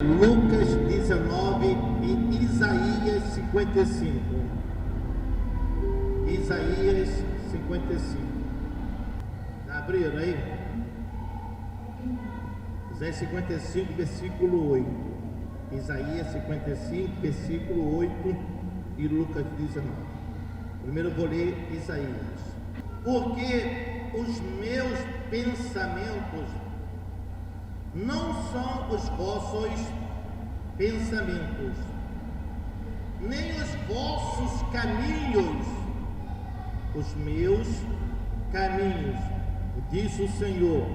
Lucas 19 e Isaías 55. Isaías 55. Já abriram aí? Isaías 55, versículo 8. Isaías 55, versículo 8 e Lucas 19. Primeiro eu vou ler Isaías. Porque os meus pensamentos não são os vossos pensamentos, nem os vossos caminhos, os meus caminhos, diz o Senhor.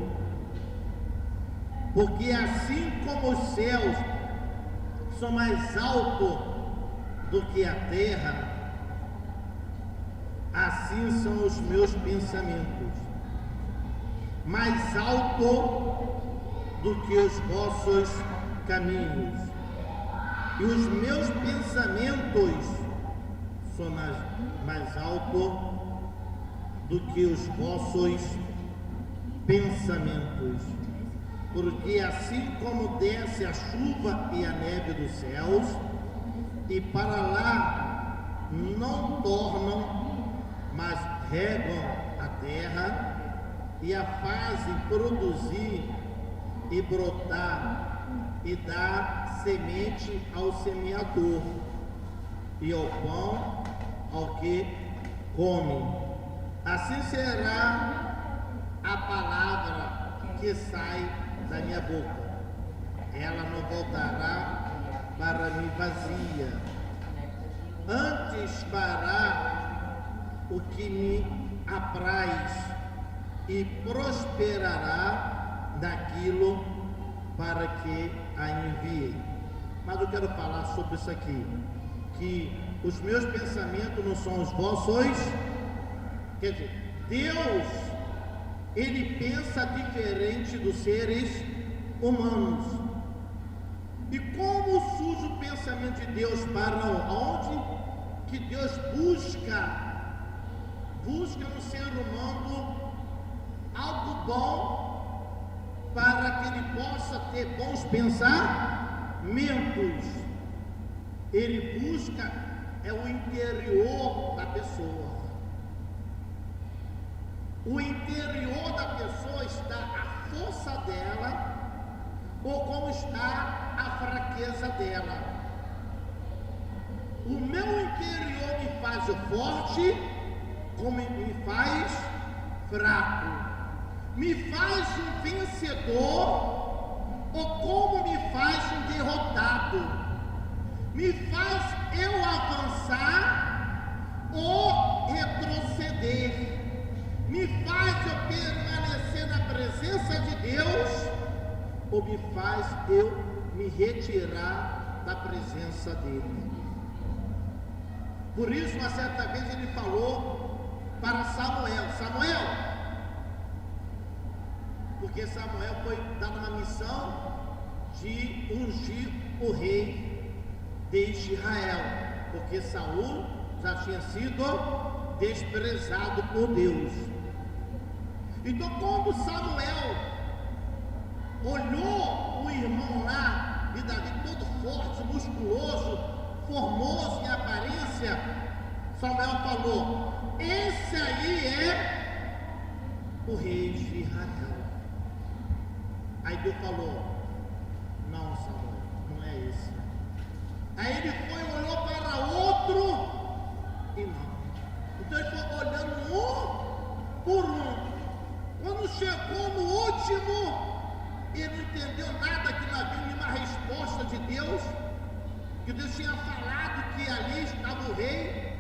Porque assim como os céus são mais altos do que a terra, assim são os meus pensamentos, mais alto do que os vossos caminhos, e os meus pensamentos são mais altos do que os vossos pensamentos. Porque assim como desce a chuva e a neve dos céus, e para lá não tornam, mas regam a terra e a fazem produzir e brotar, e dar semente ao semeador, e ao pão ao que come. Assim será a palavra que sai da minha boca. Ela não voltará para mim vazia, antes fará o que me apraz, e prosperará daquilo para que a enviei. Mas eu quero falar sobre isso aqui, que os meus pensamentos não são os vossos. Quer dizer, Deus, ele pensa diferente dos seres humanos. E como surge o pensamento de Deus para onde? Que Deus busca no ser humano algo bom, para que ele possa ter bons pensamentos. Ele busca o interior da pessoa. O interior da pessoa está a força dela, ou como está a fraqueza dela. O meu interior me faz forte, como me faz fraco. Me faz um vencedor, ou como me faz um derrotado. Me faz eu avançar ou retroceder. Me faz eu permanecer na presença de Deus, ou me faz eu me retirar da presença dele. Por isso, uma certa vez ele falou para Samuel, porque Samuel foi dado uma missão de ungir o rei de Israel, porque Saul já tinha sido desprezado por Deus. Então, quando Samuel olhou o irmão lá de Davi, todo forte, musculoso, formoso em aparência, Samuel falou: esse aí é o rei de Israel. Aí Deus falou: não, Samuel, não é esse. Aí ele foi e olhou para outro, e não. Então ele foi olhando um por um. Quando chegou no último, ele não entendeu nada, que lá vinha uma resposta de Deus, que Deus tinha falado que ali estava o rei.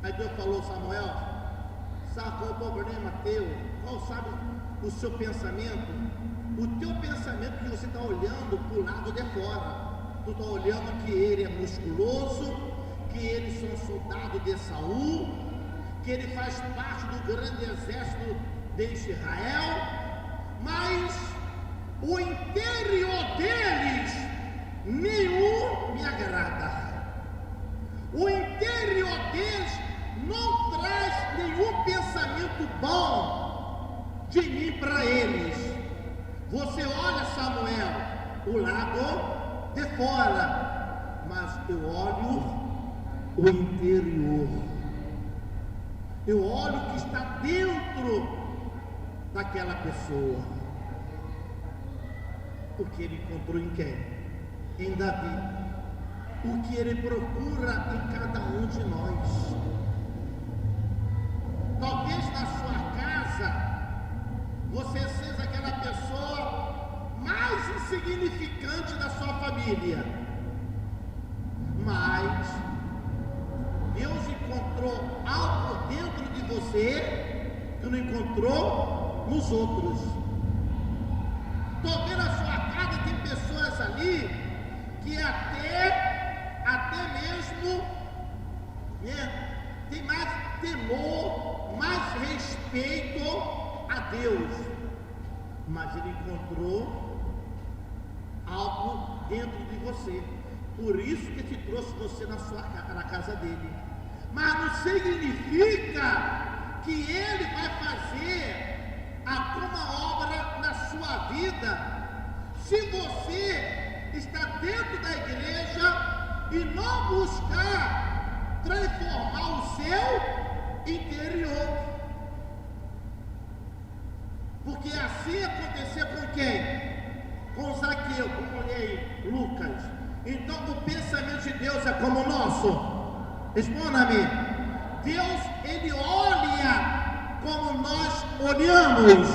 Aí Deus falou: Samuel, sabe qual é o problema teu? Qual sabe o seu pensamento? O teu pensamento que você está olhando para o lado de fora. Tu está olhando que ele é musculoso, que eles são soldados de Saul, que ele faz parte do grande exército de Israel, mas o interior deles nenhum me agrada. O interior deles não traz nenhum pensamento bom de mim para eles. Você olha, Samuel, o lado de fora, mas eu olho o interior. Eu olho o que está dentro daquela pessoa. O que ele encontrou em quem? Em Davi. O que ele procura em cada um de nós. Talvez na sua casa você seja aquela pessoa mais insignificante da sua família, mas Deus encontrou algo dentro de você que não encontrou nos outros. Talvez na sua casa tem pessoas ali que até mesmo tem mais temor, mais respeito a Deus, mas ele encontrou algo dentro de você, por isso que te trouxe você na casa dele. Mas não significa que ele vai fazer alguma obra na sua vida se você está dentro da igreja e não buscar transformar o seu interior. Porque assim aconteceu com quem? Com Zaqueu, como olhei Lucas. Então o pensamento de Deus é como o nosso. Responda-me. Deus, ele olha como nós olhamos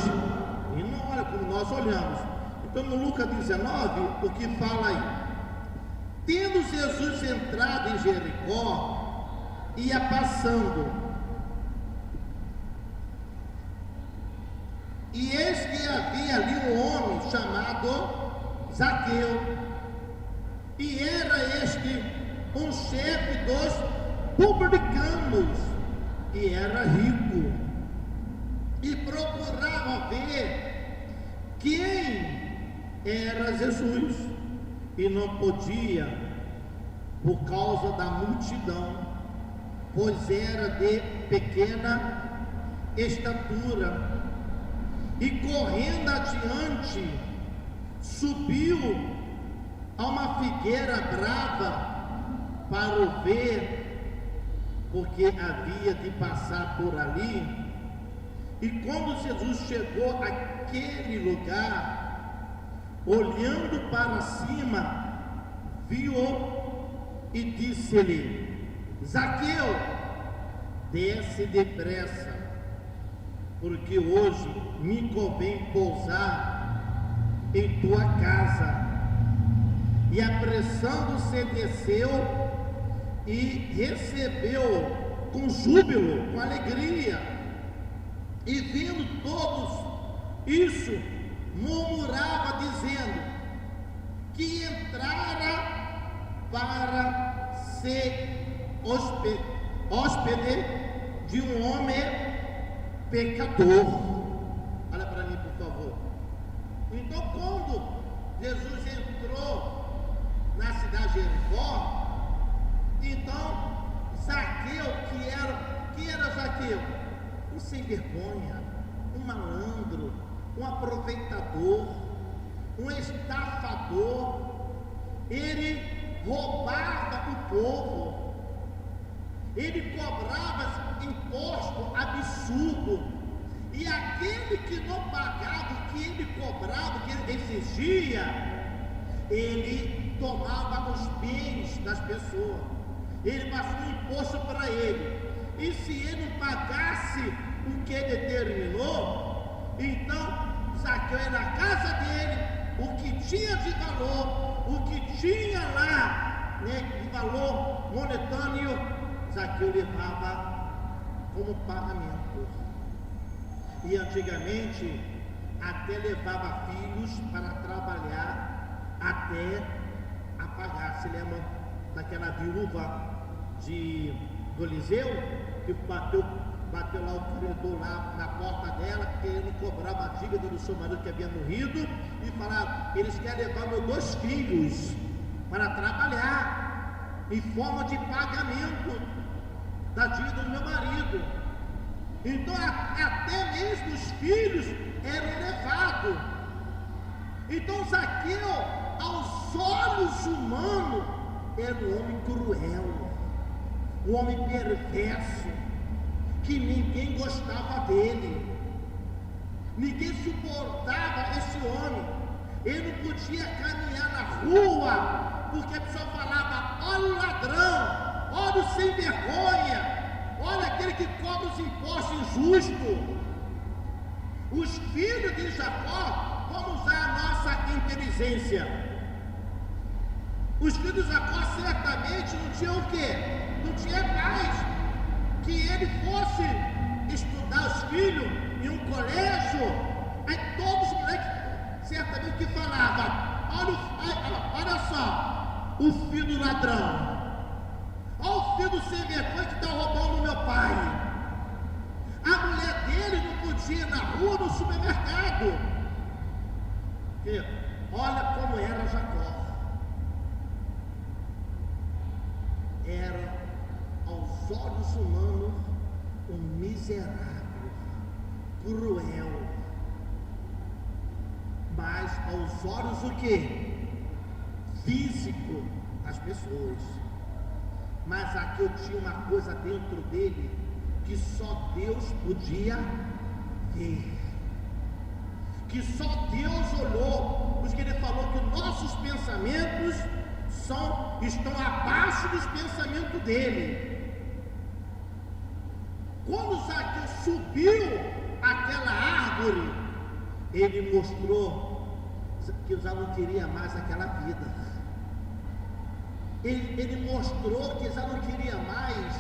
e não olha como nós olhamos. Então no Lucas 19, o que fala aí? Tendo Jesus entrado em Jericó, ia passando, e eis que havia ali um homem chamado Zaqueu, e era este um chefe dos publicanos, e era rico, e procurava ver quem era Jesus, e não podia, por causa da multidão, pois era de pequena estatura. E correndo adiante, subiu a uma figueira brava para o ver, porque havia de passar por ali. E quando Jesus chegou àquele lugar, olhando para cima, viu-o e disse-lhe: Zaqueu, desce depressa, porque hoje me convém pousar em tua casa. E apressando-se desceu e recebeu com júbilo, com alegria. E vendo todos isso, murmurava dizendo que entrara para ser hóspede de um homem pecador. Olha para mim, por favor. Então, quando Jesus entrou na cidade de Jericó, então Zaqueu, que era Zaqueu? Um sem vergonha, um malandro, um aproveitador, um estafador. Ele roubava o povo, ele cobrava imposto absurdo, e aquele que não pagava o que ele cobrava, o que ele exigia, ele tomava os bens das pessoas, ele passou um imposto para ele, e se ele não pagasse o que ele determinou, então Zaqueu era a casa dele, o que tinha de valor, o que tinha lá, de valor monetário, Zaqueu levava como pagamento. E antigamente até levava filhos para trabalhar até a pagar. Se lembra daquela viúva do Eliseu, que bateu lá o credor lá na porta dela, querendo cobrar uma dívida do seu marido que havia morrido, e falava: eles querem levar meus 2 filhos para trabalhar em forma de pagamento da dívida do meu marido. Então até mesmo os filhos eram levados. Então Zaqueu aos olhos humanos, era um homem cruel, um homem perverso, que ninguém gostava dele, ninguém suportava esse homem. Ele não podia caminhar na rua, porque a pessoa falava: olha o ladrão, olha o sem vergonha, olha aquele que cobra os impostos injustos. Os filhos de Jacó, vamos usar a nossa inteligência. Os filhos de Jacó certamente não tinham o quê? Não tinha mais que ele fosse estudar os filhos em um colégio. Aí todos os moleques certamente que falavam: olha só, o filho do ladrão, olha o filho do sem vergonha que está roubando o meu pai. A mulher dele não podia ir na rua, no supermercado. Porque olha como era Jacó. Era, aos olhos humanos, um miserável, cruel. Mas aos olhos o quê? Físico das pessoas. Mas aqui eu tinha uma coisa dentro dele que só Deus podia ver, que só Deus olhou, porque ele falou que nossos pensamentos estão abaixo dos pensamentos dele. Quando Zaqueu subiu aquela árvore, ele mostrou que já não queria mais aquela vida. Ele mostrou que já não queria mais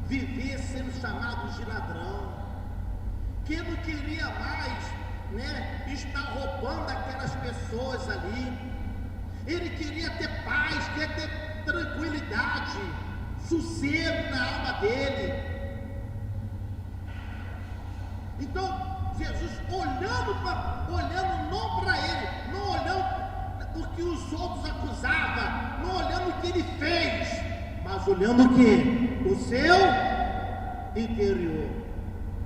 viver sendo chamado de ladrão, que não queria mais, estar roubando aquelas pessoas ali. Ele queria ter paz, queria ter tranquilidade, sossego na alma dele. Então Jesus olhando não para ele, não olhando o que os outros acusavam, não olhando o que ele fez, mas olhando o que? O seu interior.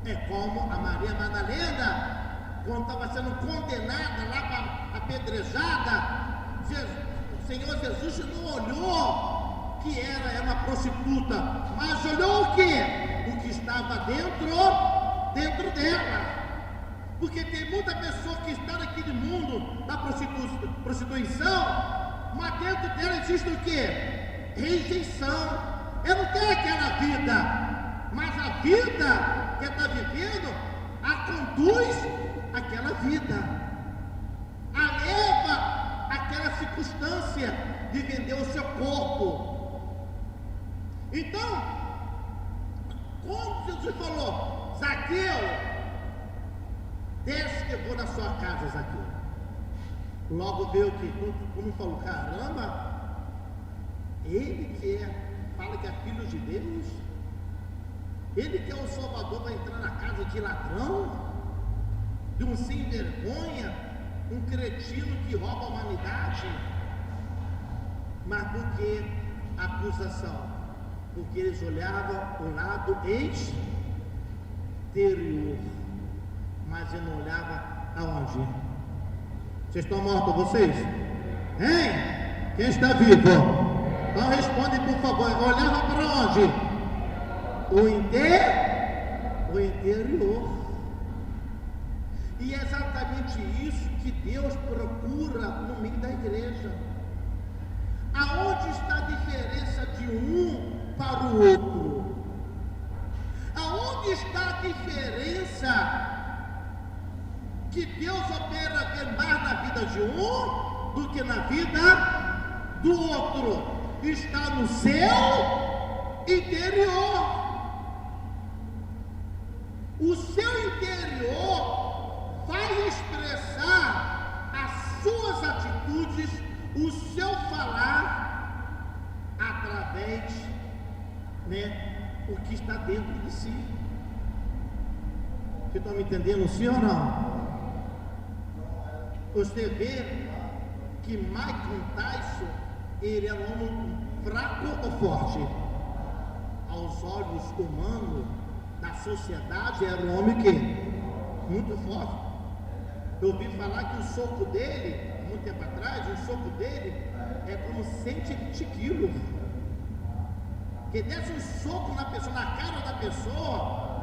É como a Maria Madalena, quando estava sendo condenada lá para apedrejada, o Senhor Jesus não olhou que era uma prostituta, mas olhou o que? O que estava dentro dela. Porque tem muita pessoa que está naquele mundo da prostituição, mas dentro dela existe o que? Rejeição. Eu não quero aquela vida, mas a vida que ela está vivendo a conduz àquela vida, a leva àquela circunstância de vender o seu corpo. Então, quando Jesus falou: Zaqueu, desce que eu vou na sua casa, Zaqueu, logo veio que, como falou: caramba, ele que fala que é filho de Deus, ele que é o Salvador, vai entrar na casa de ladrão, de um sem vergonha, um cretino que rouba a humanidade. Mas por que acusação? Porque eles olhavam o lado exterior, mas ele não olhava aonde? Vocês estão mortos, vocês? Hein? Quem está vivo? Então responde, por favor. Olhava para onde? O interior. E é exatamente isso que Deus procura no meio da igreja. Aonde está a diferença de um para o outro? Aonde está a diferença que Deus opera mais na vida de um do que na vida do outro? Está no seu interior. O seu interior vai expressar as suas atitudes, o seu falar, através, o que está dentro de si. Vocês estão me entendendo, sim ou não? Você vê que Mike Tyson, ele é um homem fraco ou forte? Aos olhos humanos da sociedade, era um homem que muito forte. Eu ouvi falar que o soco dele um tempo atrás, um soco dele é como 120 quilos. Que desse um soco na pessoa, na cara da pessoa,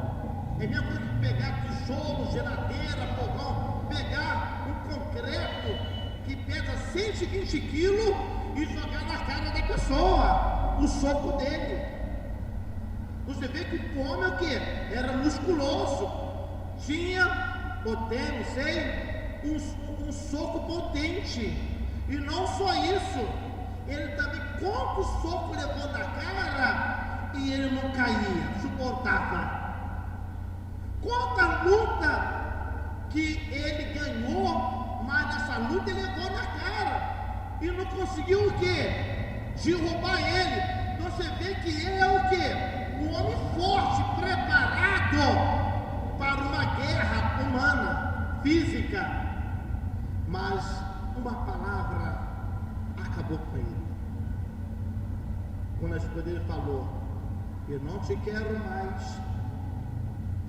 é a mesma coisa que pegar tijolo, geladeira, fogão, pegar um concreto que pesa 120 quilos e jogar na cara da pessoa, o soco dele. Você vê que o homem é o quê? Era musculoso, tinha, ou tem, não sei, um soco potente. E não só isso, ele também, quanto soco levou na cara e ele não caía, suportava. Quanta luta que ele ganhou, mas nessa luta ele levou na cara e não conseguiu o quê? Derrubar ele. Então você vê que ele é o quê? Um homem forte, preparado para uma guerra humana, física, mas uma palavra acabou com ele. Quando a esposa dele falou: eu não te quero mais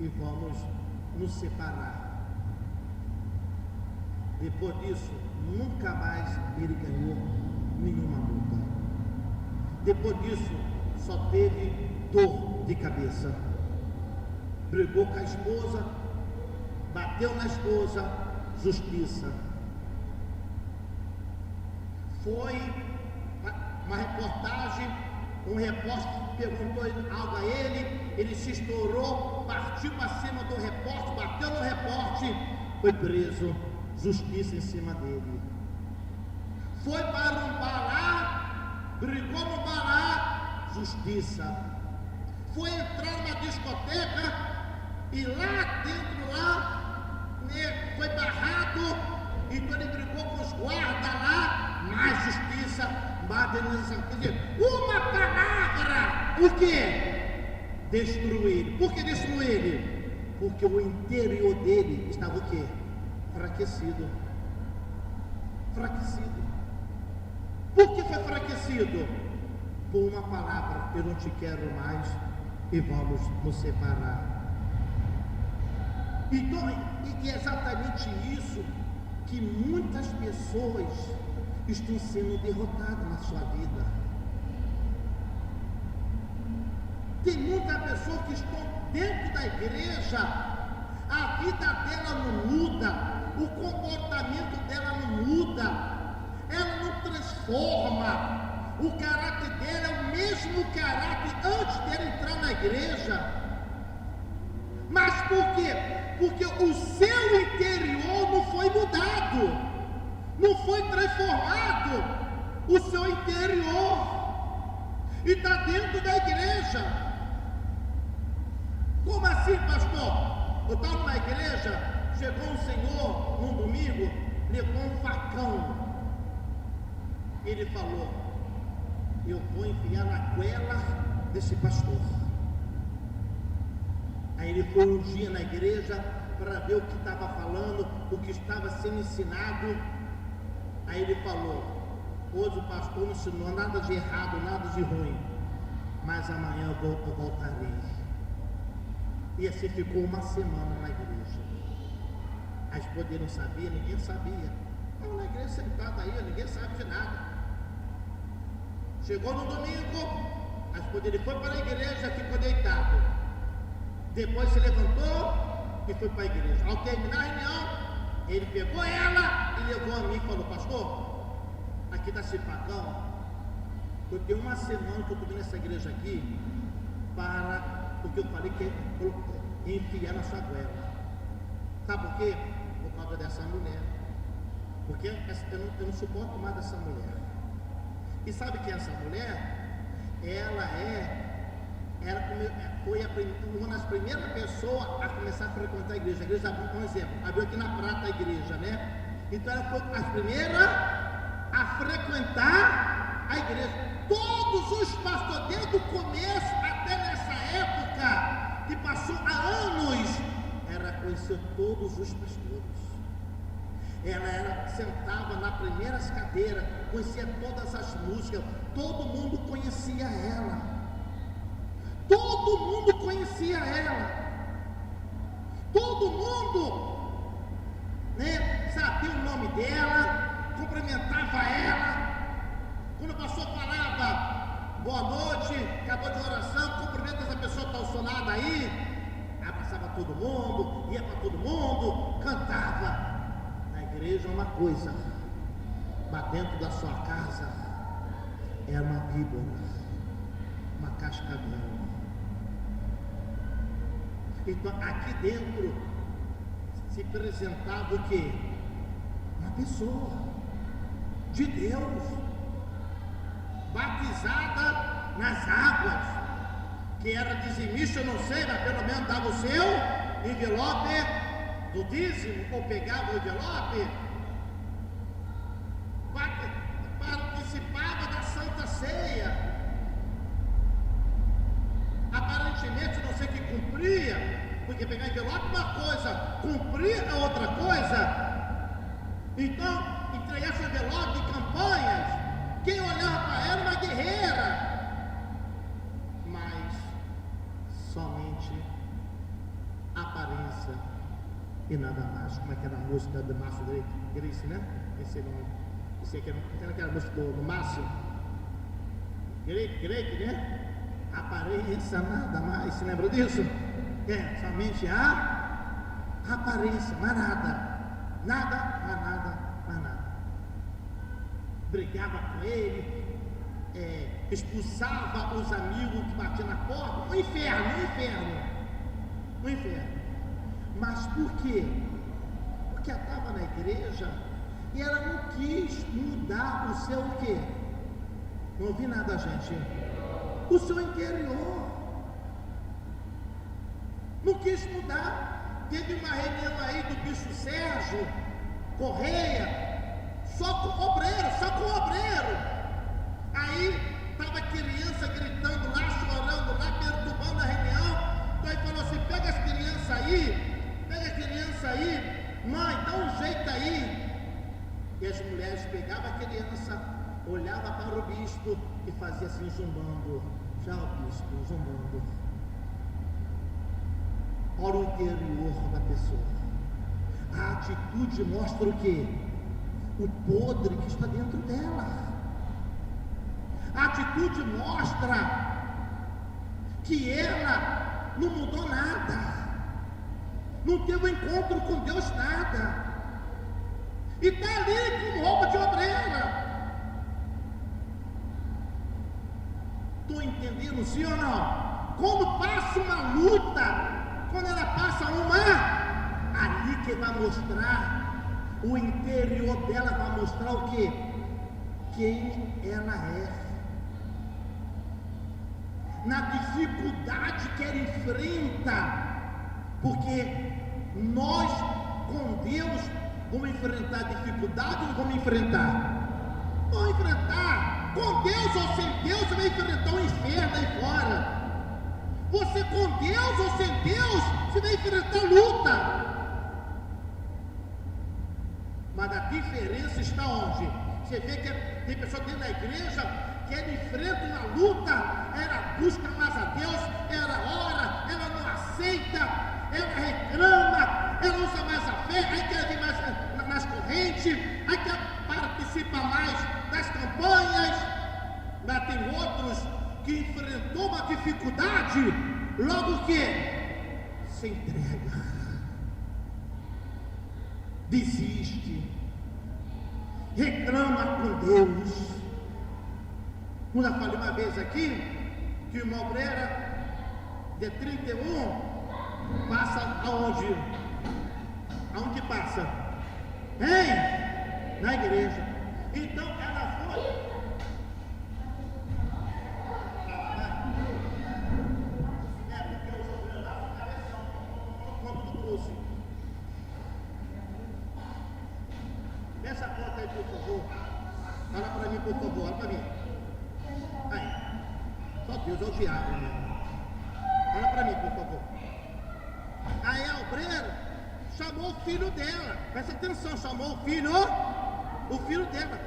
e vamos nos separar. Depois disso, nunca mais ele ganhou nenhuma luta. Depois disso, só teve dor de cabeça. Brigou com a esposa, bateu na esposa, justiça. Foi uma reportagem, um repórter perguntou algo a ele se estourou, partiu para cima do repórter, bateu no repórter, foi preso, justiça em cima dele. Foi para um bar, brigou no bar, justiça. Foi entrar numa discoteca e lá dentro, foi barrado, então ele brigou com os guardas lá, mais justiça, mais indenização. Quer dizer, uma palavra, o quê? Destruiu ele. Por que destruiu ele? Porque o interior dele estava o quê? Enfraquecido. Enfraquecido. Por que foi enfraquecido? Por uma palavra: eu não te quero mais e vamos nos separar. Então, e é exatamente isso que muitas pessoas estão sendo derrotadas na sua vida. Tem muita pessoa que estão dentro da igreja, a vida dela não muda, o comportamento dela não muda, ela não transforma, o caráter dela é o mesmo caráter antes dela entrar na igreja. Mas por quê? Porque o seu interior não foi mudado, não foi transformado, o seu interior, e está dentro da igreja. Como assim, pastor? Eu estava numa igreja, chegou um senhor num domingo, levou um facão. Ele falou: eu vou enfiar na goela desse pastor. Aí ele foi um dia na igreja para ver o que estava falando, o que estava sendo ensinado. Aí ele falou: hoje o pastor não ensinou nada de errado, nada de ruim, mas amanhã eu voltarei. E assim ficou uma semana na igreja. A esposa não sabia, ninguém sabia. Estava na igreja sentada aí, ninguém sabe de nada. Chegou no domingo, a esposa dele foi para a igreja, ficou deitado. Depois se levantou e foi para a igreja. Ao terminar a reunião, ele pegou ela e levou a mim e falou: pastor, aqui está esse facão. Eu tenho uma semana que eu estou nessa igreja aqui para o que eu falei que é enfiar na sua goela. Sabe por quê? Por causa dessa mulher. Porque eu não suporto mais essa mulher. E sabe quem é essa mulher? Ela foi uma das primeiras pessoas a começar a frequentar a igreja. A igreja abriu, por exemplo, abriu aqui na Prata a igreja, né? Então ela foi a primeira a frequentar a igreja. Todos os pastores, desde o começo até nessa época, que passou há anos, ela conheceu todos os pastores. Ela sentava nas primeiras cadeiras, conhecia todas as músicas, todo mundo conhecia ela. Todo mundo conhecia ela. Todo mundo, né, sabia o nome dela, cumprimentava ela. Quando o pastor falava boa noite, acabou de oração, cumprimenta essa pessoa que está ao seu lado aí, abraçava todo mundo, ia para todo mundo, cantava. Na igreja uma coisa, mas dentro da sua casa era uma bíblia, uma cascavel. Então aqui dentro se apresentava o quê? Uma pessoa de Deus, batizada nas águas, que era dizimista, eu não sei, mas pelo menos dava o seu envelope do dízimo, ou pegava o envelope, participava da Santa Ceia, aparentemente não sei o que cumpria, porque pegar envelope é uma coisa, cumprir é outra coisa. Então, entregar esse envelope de campanhas, quem olhava para ela era uma guerreira, mas somente aparência e nada mais. Como é que era a música do Márcio Grace, né? Esse nome, esse aqui era aquela música do Márcio Grace, né? Aparência, nada mais. Se lembra disso? É, somente a aparência, mas nada, mais nada. Brigava com ele, expulsava os amigos que batiam na porta. No inferno. Mas por quê? Porque ela estava na igreja e ela não quis mudar o seu o quê? Não ouvi nada, gente. O seu interior. Não quis mudar. Teve uma reunião aí do Bispo Sérgio Correia, só com obreiro. Aí estava a criança gritando lá, chorando lá, perturbando a reunião. Então ele falou assim: pega as crianças aí, mãe, dá um jeito aí. E as mulheres pegavam a criança, olhava para o bispo e fazia assim, zumbando. Já o bispo, zumbando. Olha o interior da pessoa. A atitude mostra o quê? O podre que está dentro dela. A atitude mostra que ela não mudou nada, não teve um encontro com Deus, nada, e está ali com roupa de obreira. Estou entendendo, sim ou não? Quando passa uma luta, quando ela passa ali que vai mostrar o interior dela, vai mostrar o quê? Quem ela é. Na dificuldade que ela enfrenta, porque nós com Deus vamos enfrentar dificuldade ou não vamos enfrentar? Vamos enfrentar. Com Deus ou sem Deus, você vai enfrentar o inferno aí fora. Você com Deus ou sem Deus, você vai enfrentar luta. Mas a diferença está onde? Você vê que tem pessoa dentro da igreja que ela enfrenta uma luta, ela busca mais a Deus, ela ora, ela não aceita, ela reclama, ela usa mais a fé, aí quer vir mais nas correntes, aí quer participar mais das campanhas. Mas tem outros que enfrentou uma dificuldade, logo que se entrega, desiste, reclama com Deus. Eu já falei uma vez aqui que uma obreira de 31 passa aonde? Aonde passa? Hein? Na igreja. Então ela foi. Fecha a porta aí, por favor. Olha para mim, por favor. Olha para mim. Aí. Só Deus é o diabo, né? Olha para mim, por favor. Aí a obreira chamou o filho dela. Presta atenção, chamou o filho dela.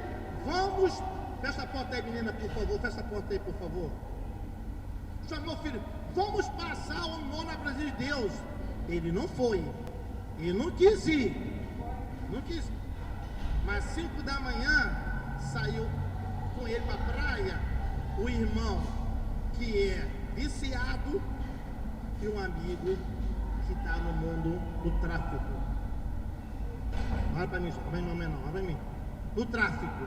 Vamos. Fecha a porta aí, menina, por favor. Fecha a porta aí, por favor. Chamou o filho. Vamos passar o ano na presença de Deus. Ele não foi. Ele não quis ir. Não quis. Mas 5 da manhã, saiu com ele para a praia o irmão que é viciado e um amigo que está no mundo do tráfico. Olha para mim, não vai não, olha para mim. Do tráfico.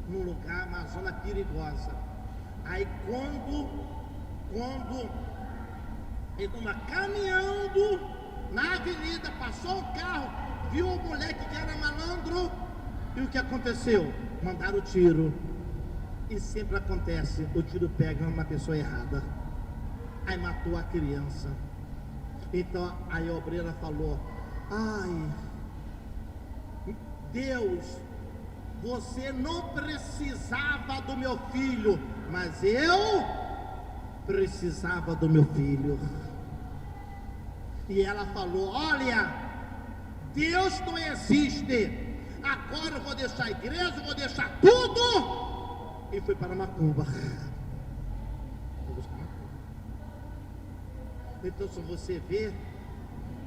Num lugar, uma zona perigosa. Aí quando ele estava caminhando na avenida, passou um carro, viu o moleque que era malandro, e o que aconteceu? Mandaram o tiro. E sempre acontece, o tiro pega uma pessoa errada. Aí matou a criança. Então aí a obreira falou: ai, Deus, você não precisava do meu filho, mas eu precisava do meu filho. E ela falou: olha, Deus não existe, agora eu vou deixar a igreja, vou deixar tudo. E foi para Macumba. Então, se você vê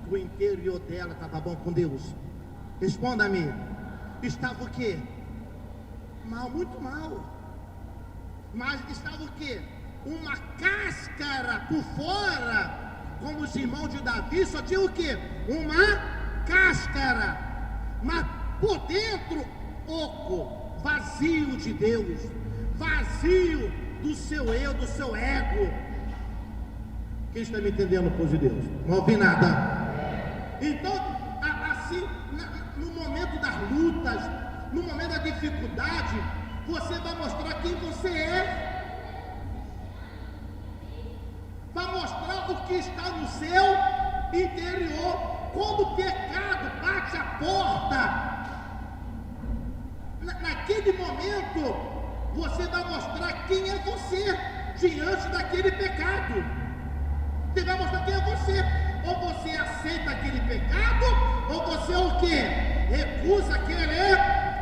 que o interior dela estava bom com Deus, responda-me, estava o quê? Mal, muito mal. Mas estava o quê? Uma cáscara por fora, como os irmãos de Davi, só tinha o quê? Uma cáscara, mas por dentro, oco, vazio de Deus, vazio do seu eu, do seu ego. Quem está me entendendo, povo de Deus? Não ouvi nada. Então, assim, no momento das lutas, no momento da dificuldade, você vai mostrar quem você é, vai mostrar o que está no seu interior. Quando o pecado bate a porta, naquele momento, você vai mostrar quem é você diante daquele pecado. Você vai mostrar quem é você. Ou você aceita aquele pecado, ou você o quê? Recusa aquele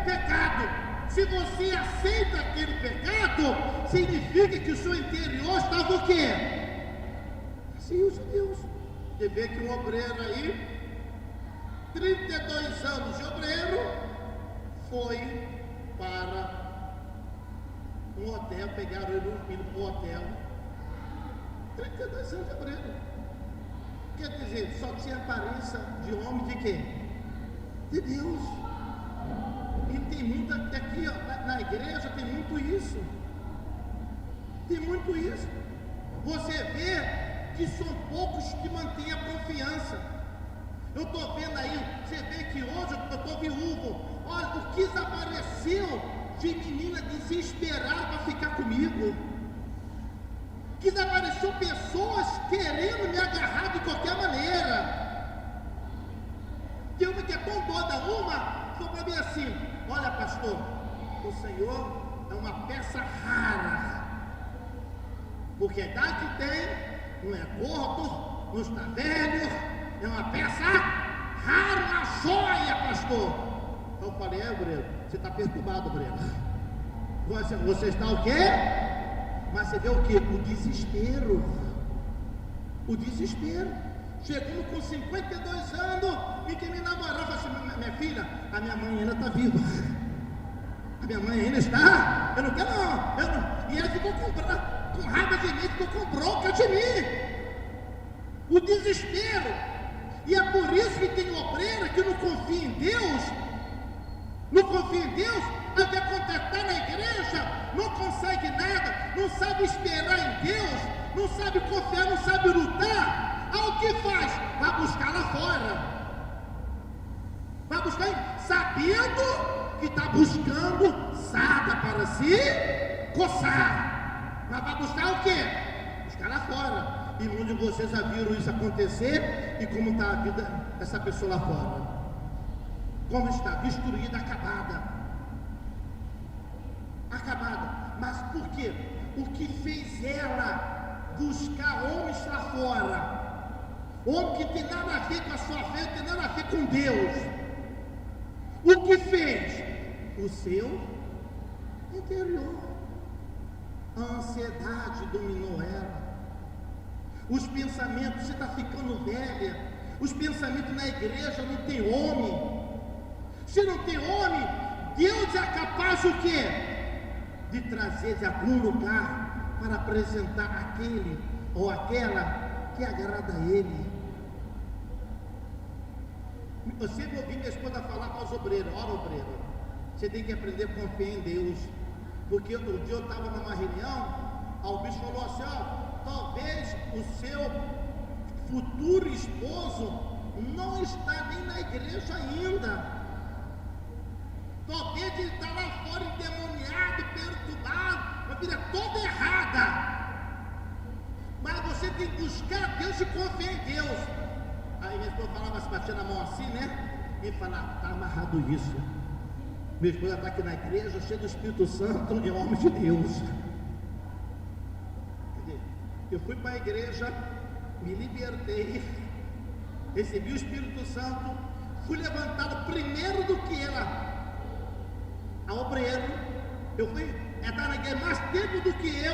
pecado. Se você aceita aquele pecado, significa que o seu interior estava o quê? Vazio de Deus. Você vê que um obreiro aí, 32 anos de obreiro, foi para um hotel, pegaram ele indo para o hotel. 32 anos de obreiro. Quer dizer, só tinha aparência de homem de quê? De Deus. E tem muito aqui, ó, na igreja tem muito isso. Tem muito isso. Você vê que são poucos que mantêm a confiança. Eu estou vendo aí, você vê que hoje eu estou viúvo. Olha, o que apareceu de menina desesperada para ficar comigo. Que apareceu pessoas querendo me agarrar de qualquer maneira. Tem uma que é tão doida, uma falou para mim assim: olha, pastor, o Senhor é uma peça rara, porque a idade que tem, não é gordo, não está velho, é uma peça rara, uma joia, pastor. Então eu falei: obreiro, você está perturbado, obreiro. Você está o quê? Mas você vê o que? O desespero. O desespero. Chegando com 52 anos, e que me namorava assim: minha filha, a minha mãe ainda está viva. A minha mãe ainda está. Eu não quero não. Eu não. E ela ficou com raiva de mim, ficou com bronca de mim. O desespero. E é por isso que tem obreira que não confia em Deus. Não confia em Deus. Até contestar na igreja, não consegue nada, não sabe esperar em Deus, não sabe confiar, não sabe lutar. Aí o que faz? Vai buscar lá fora. Vai buscar, sabendo que está buscando sarda para se coçar. Mas vai buscar o quê? Buscar lá fora. E muitos de vocês já viram isso acontecer. E como está a vida dessa pessoa lá fora? Como está? Destruída, acabada. Acabada. Mas por quê? O que fez ela buscar homens lá fora? Homem que tem nada a ver com a sua fé, tem nada a ver com Deus. O que fez? O seu interior. A ansiedade dominou ela. Os pensamentos, você está ficando velha. Os pensamentos na igreja não tem homem. Se não tem homem, Deus é capaz o quê? De trazer de algum lugar para apresentar aquele ou aquela que agrada a Ele. Eu sempre ouvi minha esposa falar para os obreiros: olha, obreiro, você tem que aprender a confiar em Deus. Porque outro dia eu estava numa reunião, o bicho falou assim: ó, talvez o seu futuro esposo não está nem na igreja ainda. Talvez ele está lá fora endemoniado, perturbado, uma vida toda errada. Mas você tem que buscar Deus e confiar em Deus. Aí minha esposa falava, se batia na mão assim, né? E falava: está amarrado isso. Minha esposa está aqui na igreja, cheia do Espírito Santo e homem de Deus. Eu fui para a igreja, me libertei, recebi o Espírito Santo, fui levantado primeiro do que ela, a obreiro. Eu fui entrar na igreja mais tempo do que eu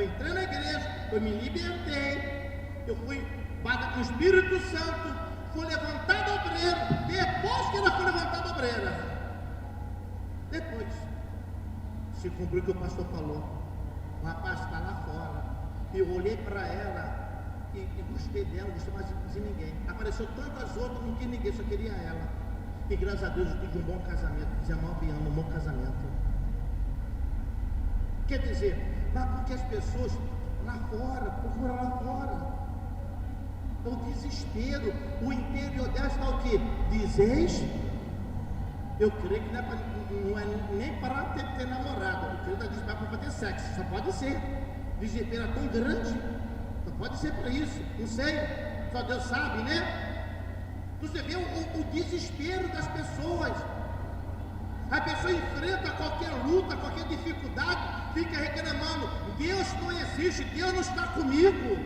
entrei na igreja, eu me libertei, eu fui batizado com o Espírito Santo, fui levantado obreiro, depois que ela foi levantada obreira. Depois se cumpriu o que o pastor falou. O rapaz está lá fora. Eu olhei para ela e gostei dela, não gostei mais de ninguém. Apareceu tantas outras, não quis ninguém, só queria ela. E graças a Deus eu tive um bom casamento, 19 anos, um bom casamento. Quer dizer, mas porque as pessoas lá fora, procuram lá fora. O desespero, o interior dela está o quê? Dizeis? Eu creio que não é nem para ter namorado. Eu creio que diz para ter sexo, só pode ser. O desespero é tão grande, só pode ser para isso. Não sei, só Deus sabe, né? Você vê o desespero das pessoas. A pessoa enfrenta qualquer luta, qualquer dificuldade, fica reclamando: Deus não existe, Deus não está comigo.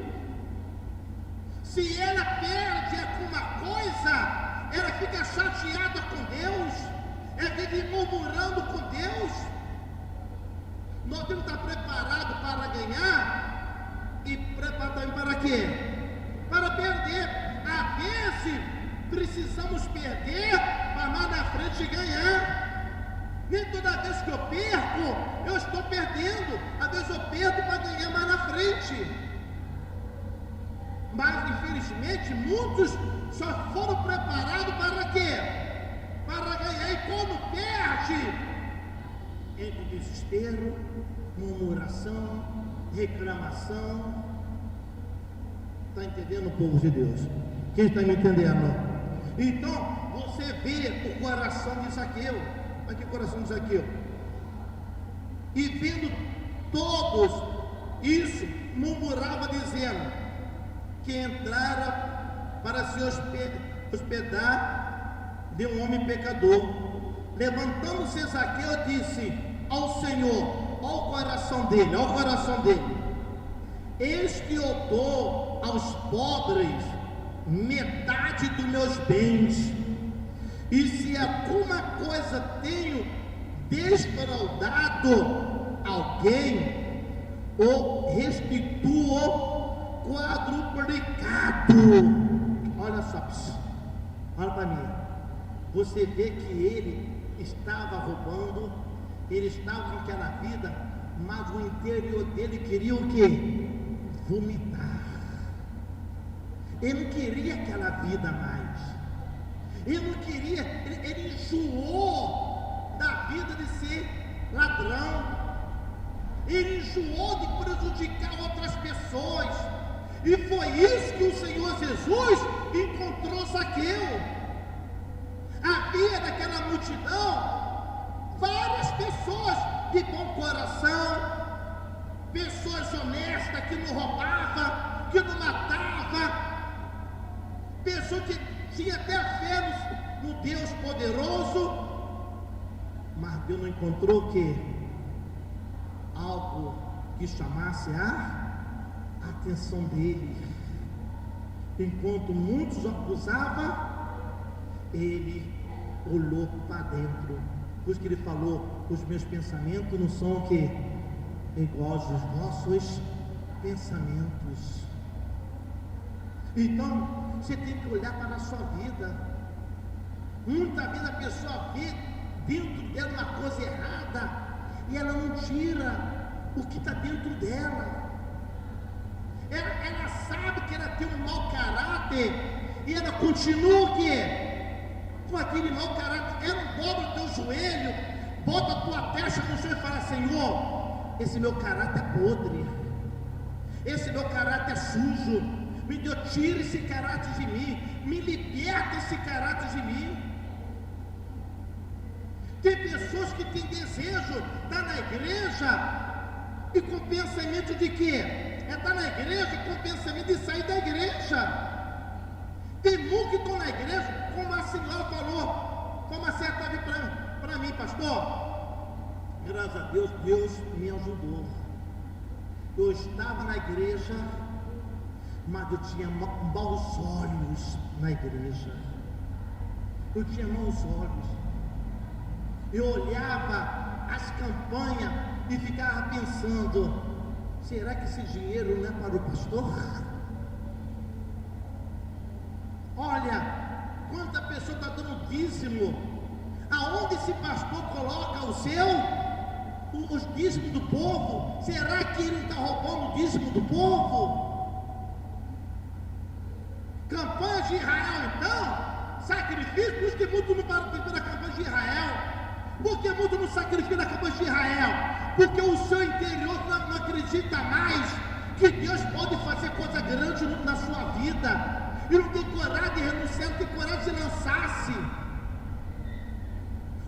Se ela perde alguma coisa, ela fica chateada com Deus, ela vive murmurando com Deus. Nós temos que estar preparados para ganhar e preparados também para quê? Para perder. Às vezes precisamos perder para mais na frente ganhar. Nem toda vez que eu perco, eu estou perdendo. Às vezes eu perco para ganhar mais na frente. Mas infelizmente muitos só foram preparados para quê? Para ganhar. E quando perde, entre desespero, murmuração, reclamação. Está entendendo, povo de Deus? Quem está me entendendo? Então você vê o coração de Zaqueu. Olha que coração de Zaqueu. E vendo todos isso, murmurava dizendo que entrara para se hospedar de um homem pecador. Levantando-se Zaqueu, disse ao Senhor: olha o coração dele, olha o coração dele: eis que eu dou aos pobres metade dos meus bens, e se alguma coisa tenho desfraudado alguém, o restituo quadruplicado. Olha só, olha para mim. Você vê que ele estava roubando, ele estava com aquela vida, mas o interior dele queria o quê? Vomitar. Ele não queria aquela vida mais. Ele não queria, ele enjoou da vida de ser ladrão. Ele enjoou de prejudicar outras pessoas. E foi isso que o Senhor Jesus encontrou Zaqueu. Havia naquela multidão várias pessoas de bom coração, pessoas honestas que não roubavam, que não matavam, pessoas que tinham até fé no Deus poderoso, mas Deus não encontrou o quê? Algo que chamasse a atenção dele. Enquanto muitos acusavam, ele olhou para dentro. Por isso que ele falou: os meus pensamentos não são o quê? Iguais aos vossos pensamentos. Então você tem que olhar para a sua vida. Muitas vezes a pessoa vê dentro dela uma coisa errada e ela não tira o que está dentro dela. Ela sabe que ela tem um mau caráter e ela continua o quê? Com aquele mau caráter. Ela não dobra o teu joelho, bota a tua testa no chão e fala: Senhor, esse meu caráter é podre, esse meu caráter é sujo, me Deus, tira esse caráter de mim, me liberta esse caráter de mim. Tem pessoas que têm desejo de estar na igreja e com pensamento de quê? É estar na igreja com pensamento de sair da igreja. Tem muitos que estão na igreja, como a senhora falou, como a senhora estava para mim, pastor. Graças a Deus, Deus me ajudou. Eu estava na igreja, mas eu tinha maus olhos na igreja. Eu tinha maus olhos. Eu olhava as campanhas e ficava pensando: será que esse dinheiro não é para o pastor? Olha, quanta pessoa está dando dízimo. Aonde esse pastor coloca os dízimos do povo? Será que ele está roubando o dízimo do povo? Campanha de Israel, então, sacrifício. Por isso que muitos não participam da campanha de Israel. Por que muitos não sacrificam na campanha de Israel? Porque o seu interior não acredita mais que Deus pode fazer coisa grande na sua vida, e não tem coragem de renunciar, não tem coragem de lançar-se.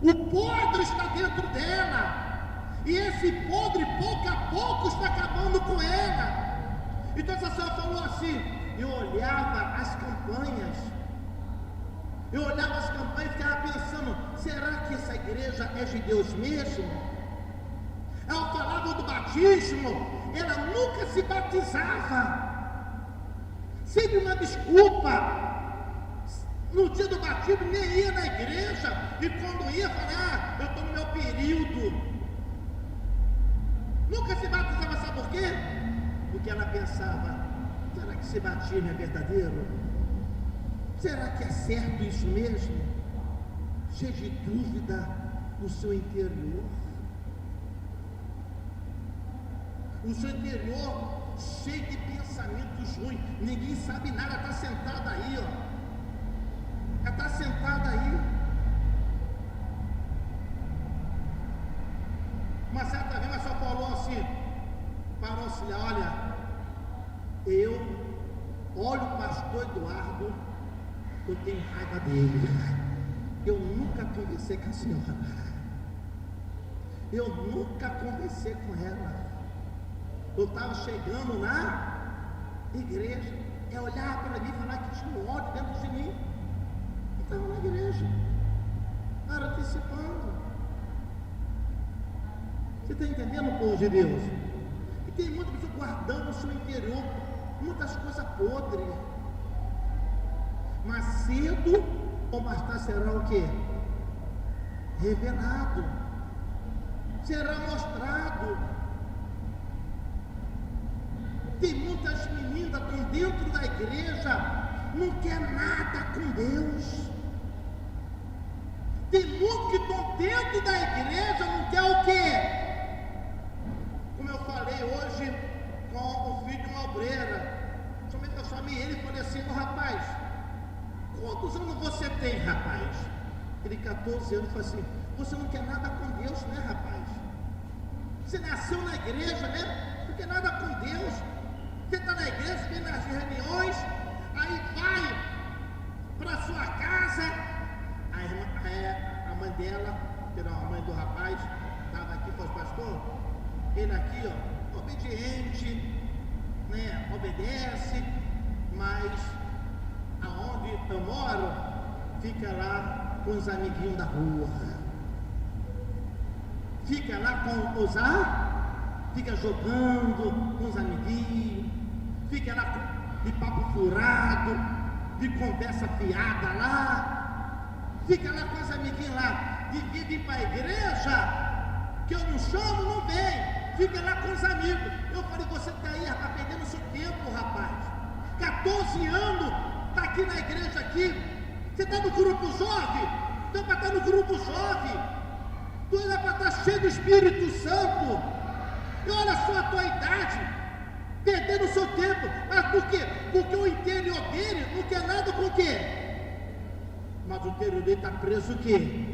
O podre está dentro dela, e esse podre pouco a pouco está acabando com ela. Então essa senhora falou assim: eu olhava as campanhas, e ficava pensando: será que essa igreja é de Deus mesmo? Ela falava do batismo, ela nunca se batizava, sempre uma desculpa. No dia do batismo nem ia na igreja, e quando ia, falava: eu estou no meu período. Nunca se batizava, sabe por quê? Porque ela pensava: será que esse batismo é verdadeiro? Será que é certo isso mesmo? Cheio de dúvida no seu interior. O seu interior cheio de pensamentos ruins. Ninguém sabe nada, está sentada aí, ó. Ela está sentada aí. Uma certa vez ela só falou assim para o auxiliar: olha, eu olho o pastor Eduardo, eu tenho raiva dele. Eu nunca conversei com a senhora, eu nunca conversei com ela. Eu estava chegando na igreja, ela olhava para mim e falava que tinha um ódio dentro de mim. Eu estava na igreja, era antecipando. Você está entendendo, povo de Deus? E tem muita pessoa guardando no seu interior muitas coisas podres. Mas cedo ou mais tarde será o quê? Revelado, será mostrado. Tem muitas meninas que estão dentro da igreja, não quer nada com Deus. Tem muitos que estão dentro da igreja, não quer o quê? Como eu falei hoje com o filho de uma obreira, somente eu chamei ele e falei assim: rapaz, quantos anos você tem, rapaz? Ele, 14 anos. Eu falei assim: você não quer nada com Deus, né, rapaz? Você nasceu na igreja, né? Não quer nada com Deus. Você está na igreja, vem nas reuniões, aí vai para sua casa. A mãe dela, que era a mãe do rapaz, estava aqui para o pastor. Ele aqui, ó, obediente, né? Obedece, mas aonde eu moro, fica lá com os amiguinhos da rua, fica lá com os fica jogando com os amiguinhos, fica lá de papo furado, de conversa fiada lá, fica lá com os amiguinhos lá, de vir para a igreja, que eu não chamo, não vem, fica lá com os amigos. Eu falei: você está aí, rapaz, perdendo seu tempo, rapaz, 14 anos, está aqui na igreja aqui, você está no grupo jovem, tu é para estar no grupo jovem, tu é para estar cheio do Espírito Santo. E olha só a tua idade, perdendo o seu tempo. Mas por quê? Porque o interior dele não quer nada com o quê? Mas o interior dele está preso o quê?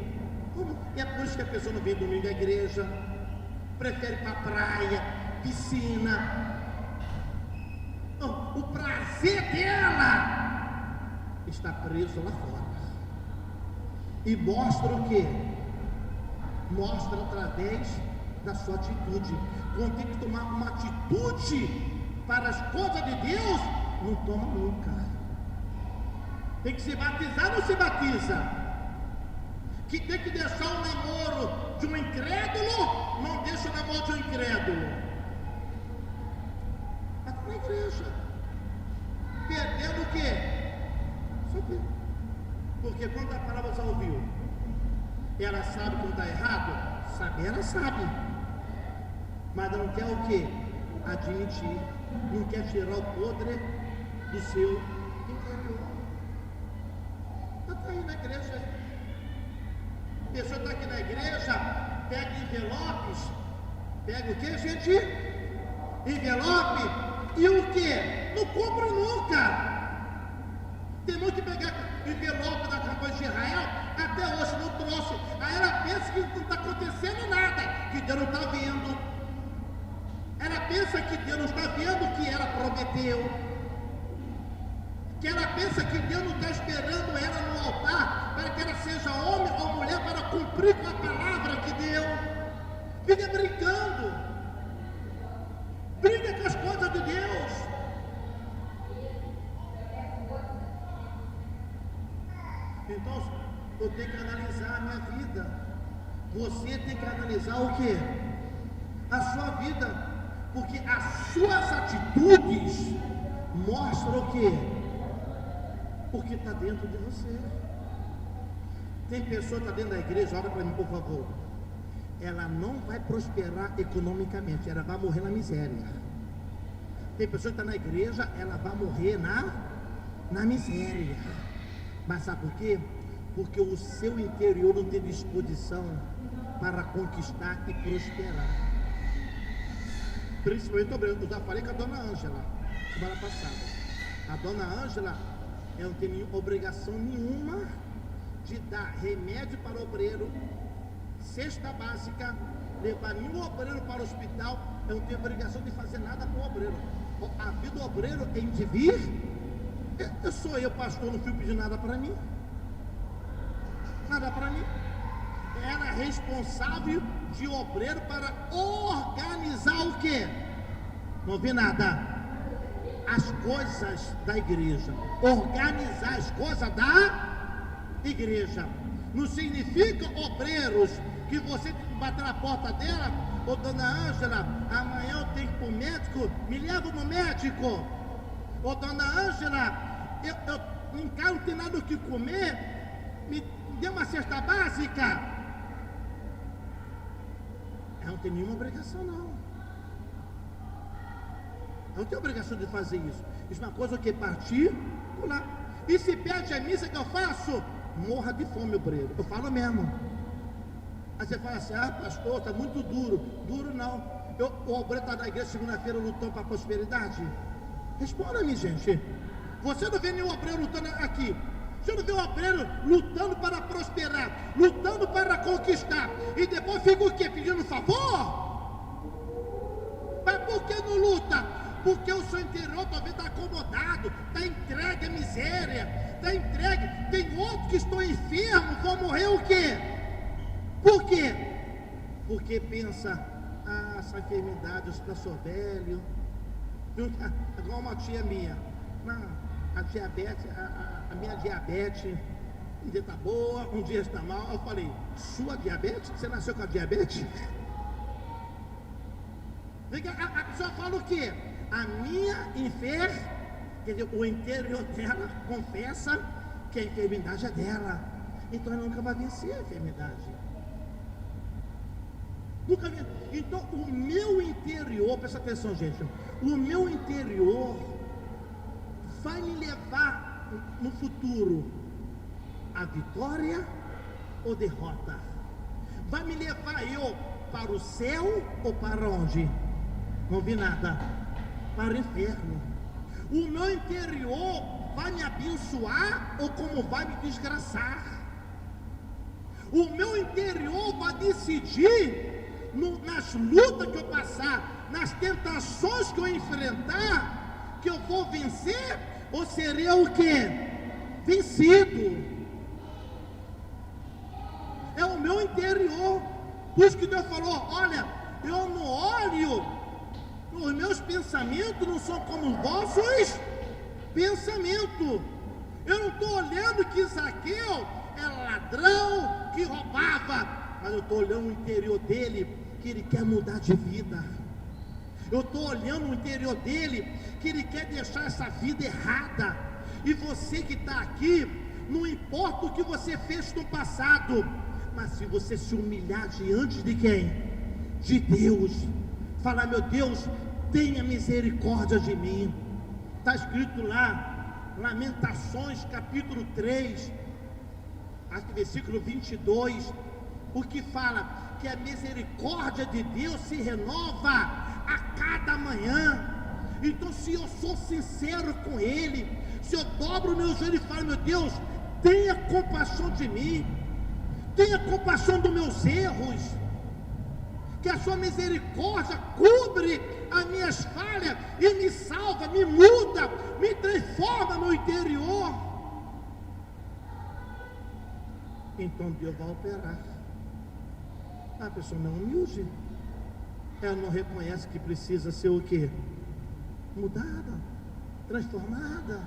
E é por isso que a pessoa não vem domingo à igreja, prefere ir para a praia, piscina. O prazer dela está preso lá fora. E mostra o quê? Mostra através da sua atitude. Quando tem que tomar uma atitude para as coisas de Deus, não toma nunca. Tem que se batizar, não se batiza. Que tem que deixar o namoro de um incrédulo, não deixa o namoro de um incrédulo. Está na igreja, perdendo o quê? Saber. Porque quando a palavra já ouviu, ela sabe quando está errado? Sabe, ela sabe. Mas não quer o quê? Admitir. Não quer tirar o podre do seu interior. Está aí na igreja. A pessoa está aqui na igreja, pega envelopes. Pega o quê, gente? Envelope. E o quê? Não compra nunca. Tem muito que pegar envelope da campanha de Israel, até hoje não trouxe. Aí ela pensa que não está acontecendo nada, que Deus não está vendo. Ela pensa que Deus não está vendo o que ela prometeu. Que ela pensa que Deus não está esperando ela no altar para que ela seja homem ou mulher para cumprir com a palavra que deu. Fica brincando. Brinca com as coisas de Deus. Então, eu tenho que analisar a minha vida. Você tem que analisar o quê? A sua vida. Porque as suas atitudes mostram o quê? Porque está dentro de você. Tem pessoa que está dentro da igreja, olha para mim por favor. Ela não vai prosperar economicamente, ela vai morrer na miséria. Tem pessoa que está na igreja, ela vai morrer na miséria. Mas sabe por quê? Porque o seu interior não tem disposição para conquistar e prosperar. Principalmente, eu já falei com a dona Ângela semana passada. A dona Ângela, ela não tem obrigação nenhuma de dar remédio para o obreiro, cesta básica, levar nenhum obreiro para o hospital. Eu não tenho obrigação de fazer nada com o obreiro. A vida do obreiro é em devir. Eu sou eu, pastor, não fui pedir nada para mim. Nada para mim. Era responsável de obreiro para organizar o quê? Não vi nada. As coisas da igreja. Organizar as coisas da igreja. Não significa, obreiros, que você tem que bater na porta dela. Ô dona Ângela, amanhã eu tenho que ir para o médico, me leva no médico. Ô dona Ângela, eu em casa não tenho nada o que comer, me dê uma cesta básica. Ela não tem nenhuma obrigação, não. Ela não tem obrigação de fazer isso. Isso é uma coisa que partir, pular. E se pede a missa que eu faço, morra de fome, obreiro. Eu falo mesmo. Aí você fala assim, pastor, está muito duro. Duro não. O obreiro está na igreja segunda-feira lutando para a prosperidade? Responda-me, gente. Você não vê nenhum obreiro lutando aqui. Você não vê um obreiro lutando para prosperar, lutando para conquistar, e depois fica o quê? Pedindo favor? Mas por que não luta? Porque o seu interior talvez está acomodado, está entregue à miséria, está entregue. Tem outros que estão enfermos, vão morrer o quê? Por quê? Porque pensa, essa enfermidade, eu sou velho. Igual uma tia minha, a diabetes, a minha diabetes, um dia está boa, um dia está mal. Eu falei, sua diabetes? Você nasceu com a diabetes? A pessoa fala o quê? A minha quer dizer, o interior dela confessa que a enfermidade é dela. Então ela nunca vai vencer a enfermidade. Nunca vi. Então o meu interior, presta atenção, gente, o meu interior vai me levar no futuro a vitória ou derrota? Vai me levar eu para o céu ou para onde? Não vi nada. Para o inferno. O meu interior vai me abençoar ou como vai me desgraçar? O meu interior vai decidir nas lutas que eu passar, nas tentações que eu enfrentar, que eu vou vencer ou serei o quê? Vencido. É o meu interior. Por isso que Deus falou: olha, eu não olho, os meus pensamentos não são como os vossos pensamentos. Eu não estou olhando que Zaqueu é ladrão, que roubava, mas eu estou olhando o interior dele, que ele quer mudar de vida. Eu estou olhando o interior dele, que ele quer deixar essa vida errada. E você que está aqui, não importa o que você fez no passado, mas se você se humilhar diante de quem? De Deus, falar: meu Deus, tenha misericórdia de mim. Está escrito lá, Lamentações capítulo 3, acho que versículo 22, o que fala que a misericórdia de Deus se renova a cada manhã. Então, se eu sou sincero com Ele, se eu dobro o meu joelho e falo: meu Deus, tenha compaixão de mim, tenha compaixão dos meus erros, que a sua misericórdia cobre as minhas falhas e me salva, me muda, me transforma no interior. Então Deus vai operar. A pessoa não é humilde, ela não reconhece que precisa ser o quê? Mudada, transformada.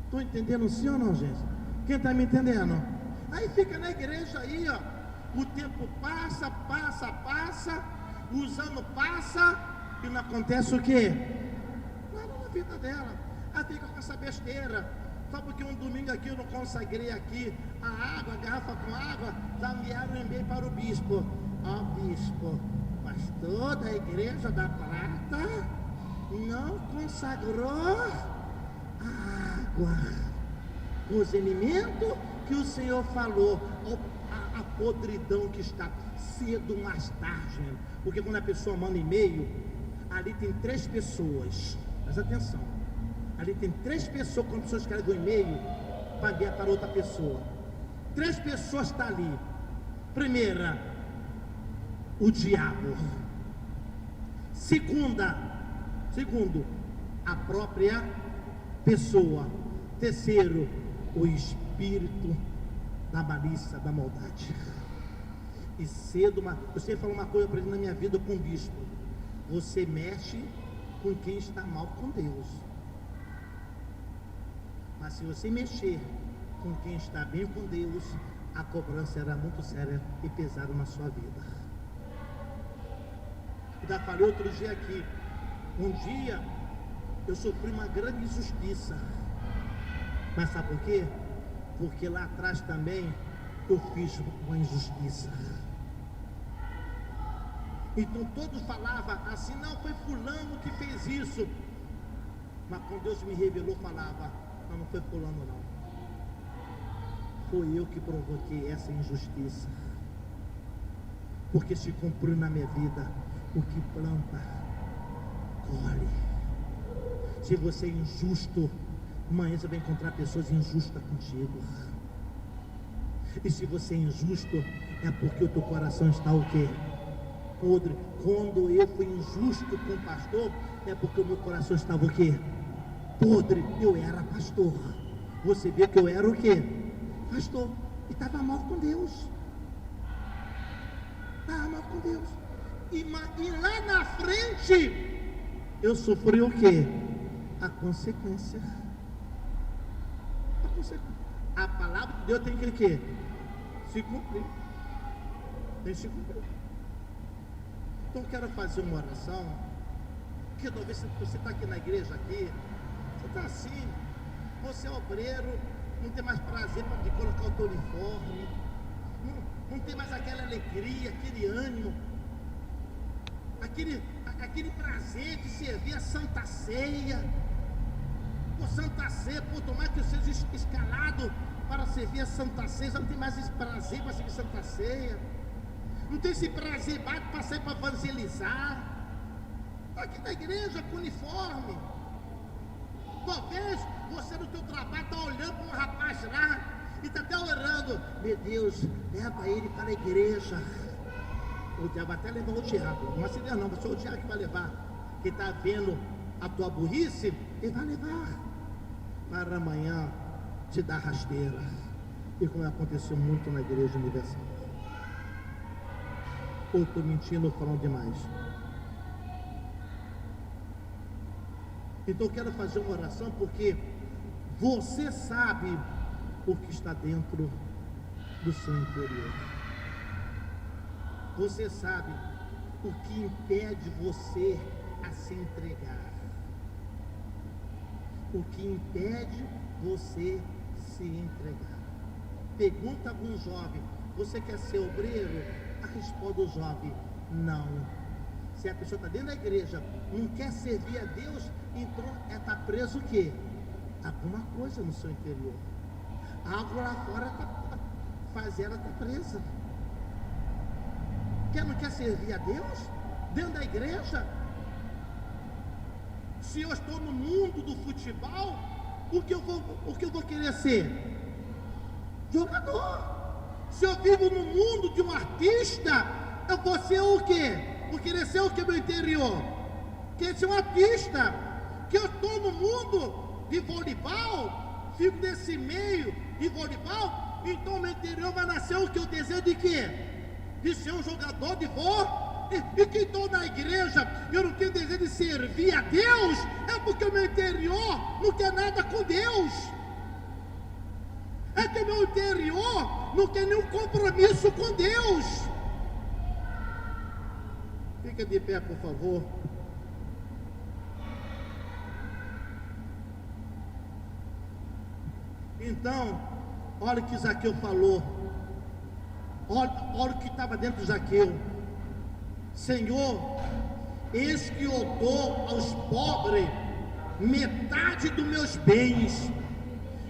Estou entendendo sim ou não, gente? Quem está me entendendo? Aí fica na igreja aí, ó. O tempo passa, os anos passam e não acontece o quê? Nada na vida dela. Aí fica com essa besteira. Só porque um domingo aqui eu não consagrei aqui a água, a garrafa com água, já enviaram um e-mail para o bispo. Ó, bispo, pastor da igreja da Prata não consagrou a água, os elementos que o Senhor falou. A podridão que está cedo ou mais tarde, porque quando a pessoa manda e-mail, ali tem 3 pessoas, presta atenção, ali tem 3 pessoas. Quando a pessoa escreve um e-mail para enviar para outra pessoa, 3 pessoas estão ali. Primeira, o diabo. Segundo, a própria pessoa. Terceiro, o espírito da malícia, da maldade. E cedo, você falou uma coisa para ele na minha vida com o bispo: você mexe com quem está mal com Deus, mas se você mexer com quem está bem com Deus, a cobrança era muito séria e pesada na sua vida. Eu já falei outro dia aqui, um dia eu sofri uma grande injustiça, mas sabe por quê? Porque lá atrás também eu fiz uma injustiça. Então todos falavam assim: não, foi fulano que fez isso. Mas quando Deus me revelou, falava: não foi fulano não, foi eu que provoquei essa injustiça. Porque se cumpriu na minha vida: o que planta, colhe. Se você é injusto, amanhã você vai encontrar pessoas injustas contigo. E se você é injusto, é porque o teu coração está o quê? Podre. Quando eu fui injusto com o pastor, é porque o meu coração estava o quê? Podre. Eu era pastor. Você vê que eu era o quê? Pastor. E estava mal com Deus. Estava mal com Deus. E lá na frente, eu sofri o quê? A consequência. A palavra de Deus tem que o quê? Se cumprir. Tem que se cumprir. Então eu quero fazer uma oração. Que talvez você está aqui na igreja aqui, você está assim, você é obreiro, não tem mais prazer de colocar o teu uniforme, não tem mais aquela alegria, aquele ânimo, aquele prazer de servir a Santa Ceia. Por Santa Ceia, por tomar que eu seja escalado para servir a Santa Ceia, já não tem mais esse prazer para servir Santa Ceia, não tem esse prazer mais para sair para evangelizar. Aqui na igreja com uniforme. Talvez você no teu trabalho está olhando para um rapaz lá e está até orando, meu Deus, leva ele para a igreja. O diabo até levou o diabo, não acendeu não, mas só o diabo que vai levar. Quem está vendo a tua burrice, ele vai levar para amanhã te dar rasteira. E como aconteceu muito na Igreja Universal. Ou estou mentindo ou falando demais? Então eu quero fazer uma oração, porque você sabe o que está dentro do seu interior. Você sabe o que impede você a se entregar. O que impede você se entregar. Pergunta a algum jovem: você quer ser obreiro? A resposta do jovem: não. Se a pessoa está dentro da igreja, não quer servir a Deus, então está preso o quê? Alguma coisa no seu interior. Algo lá fora faz ela estar presa. Não quer servir a Deus? Dentro da igreja? Se eu estou no mundo do futebol, o que eu vou querer ser? Jogador. Se eu vivo no mundo de um artista, eu vou ser o quê? Vou querer ser o que meu interior? Querer ser um artista. Que eu estou no mundo de voleibol, fico nesse meio de voleibol, então meu interior vai nascer o que eu desejo de quê? De ser um jogador de vôlei. E que estou na igreja, eu não tenho desejo de servir a Deus, é porque o meu interior não quer nada com Deus. É que o meu interior não quer nenhum compromisso com Deus. Fica de pé, por favor. Então, olha o que Zaqueu falou. Olha o que estava dentro de Zaqueu. Senhor, eis que eu dou aos pobres metade dos meus bens,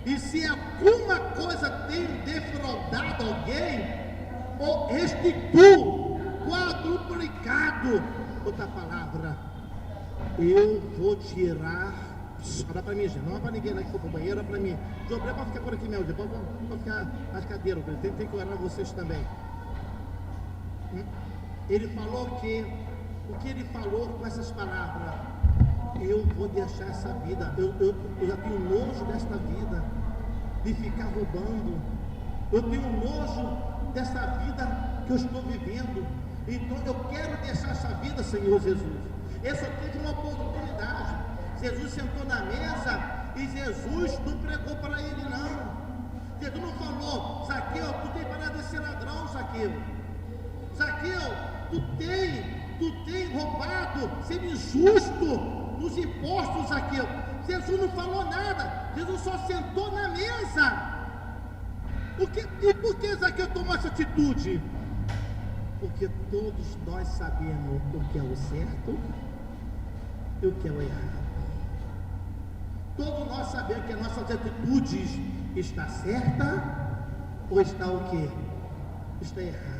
e se alguma coisa tenho defraudado alguém, ou restituo quadruplicado. Outra palavra, eu vou tirar. Olha para mim, gente, não é para ninguém lá que for para o banheiro, é para mim. João, pode ficar por aqui mesmo, pode ficar nas cadeiras, tem que orar vocês também. Ele falou que, o que ele falou com essas palavras: eu vou deixar essa vida, eu já tenho nojo desta vida, de ficar roubando, eu tenho nojo dessa vida que eu estou vivendo, então eu quero deixar essa vida, Senhor Jesus. Eu só tive uma oportunidade. Jesus sentou na mesa e Jesus não pregou para ele, não. Jesus não falou: Zaqueu, tu tem parado de ser ladrão, Zaqueu. Zaqueu, tu tem roubado, sendo injusto nos impostos, Zaqueu. Jesus não falou nada, Jesus só sentou na mesa. E por que Zaqueu tomou essa atitude? Porque todos nós sabemos o que é o certo e o que é o errado. Todos nós sabemos que as nossas atitudes está certa ou está o quê? Está errada.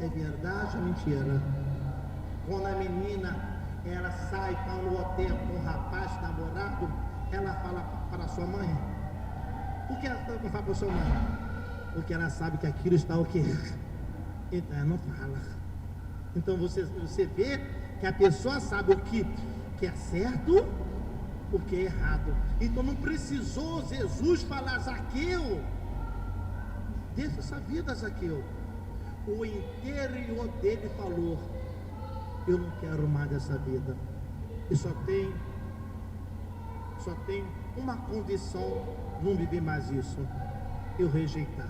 É verdade ou mentira? Quando a menina, ela sai para um hotel com um rapaz namorado, ela fala para sua mãe. Por que ela não fala para sua mãe? Porque ela sabe que aquilo está o quê? Então ela não fala. Então você vê que a pessoa sabe o que é certo, o que é errado. Então não precisou Jesus falar: Zaqueu, deixa essa vida, Zaqueu. O interior dele falou: eu não quero mais dessa vida. E só tem uma condição: não viver mais isso, eu rejeitar.